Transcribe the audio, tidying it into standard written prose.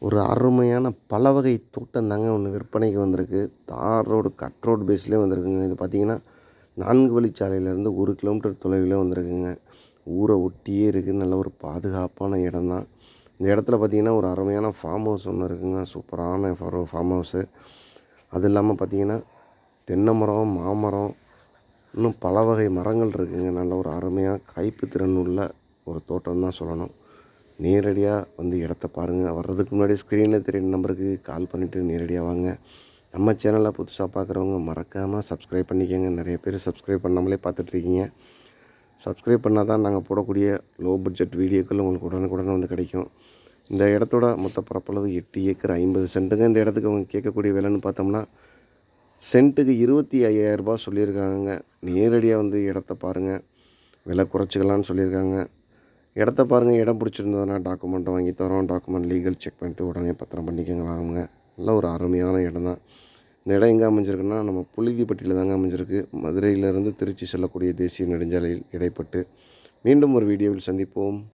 ஒரு அருமையான பல வகை தோட்டம் தாங்க ஒன்று விற்பனைக்கு வந்திருக்கு. தார் ரோடு, கட் ரோடு பேஸ்லேயே வந்திருக்குங்க. இது பார்த்தீங்கன்னா, 4 வழிச்சாலையிலேருந்து 1 கிலோமீட்டர் தொலைவில வந்திருக்குங்க. ஊரை ஒட்டியே இருக்குது. நல்ல ஒரு பாதுகாப்பான இடம் தான். இந்த இடத்துல பார்த்தீங்கன்னா, ஒரு அருமையான ஃபார்ம் ஹவுஸ் ஒன்று இருக்குங்க. சூப்பரான ஒரு ஃபார்ம் ஹவுஸு. அது இல்லாமல் பார்த்தீங்கன்னா, தென்னை மரம், மாமரம், இன்னும் பல வகை மரங்கள் இருக்குங்க. நல்ல ஒரு அருமையான காய்ப்பு திறன் உள்ள ஒரு தோட்டம் தான் சொல்லணும். நேரடியாக வந்து இடத்த பாருங்கள். வர்றதுக்கு முன்னாடி ஸ்க்ரீனில் தெரியுற நம்பருக்கு கால் பண்ணிவிட்டு நேரடியாக வாங்க. நம்ம சேனலை புதுசாக பார்க்குறவங்க மறக்காமல் சப்ஸ்கிரைப் பண்ணிக்கோங்க. நிறைய பேர் சப்ஸ்கிரைப் பண்ணாமலே பார்த்துட்ருக்கீங்க. சப்ஸ்கிரைப் பண்ணால் தான் நாங்கள் போடக்கூடிய லோ பட்ஜெட் வீடியோக்கள் உங்களுக்கு உடனுக்குடன் வந்து கிடைக்கும். இந்த இடத்தோட மொத்த பரப்பளவு 8 ஏக்கர் 50 சென்ட்டுங்க. இந்த இடத்துக்கு அவங்க கேட்கக்கூடிய விலைன்னு பார்த்தோம்னா, சென்ட்டுக்கு 25,000 சொல்லியிருக்காங்க. நேரடியாக வந்து இடத்த பாருங்கள், விலை குறைச்சிக்கலான்னு சொல்லியிருக்காங்க. இடத்த பாருங்கள், இடம் பிடிச்சிருந்ததுன்னா டாக்குமெண்ட்டை வாங்கி தரோம். டாக்குமெண்ட் லீகல் செக் பண்ணிட்டு உடனே பத்திரம் பண்ணிக்கோங்க, வாங்குங்க. நல்ல ஒரு அருமையான இடம் தான். இந்த இடம் எங்கே அமைஞ்சிருக்குன்னா, நம்ம புழுதிப்பட்டியில் தாங்க அமைஞ்சிருக்கு. மதுரையிலேருந்து திருச்சி செல்லக்கூடிய தேசிய நெடுஞ்சாலையில் இடைப்பட்டு. மீண்டும் ஒரு வீடியோவில் சந்திப்போம்.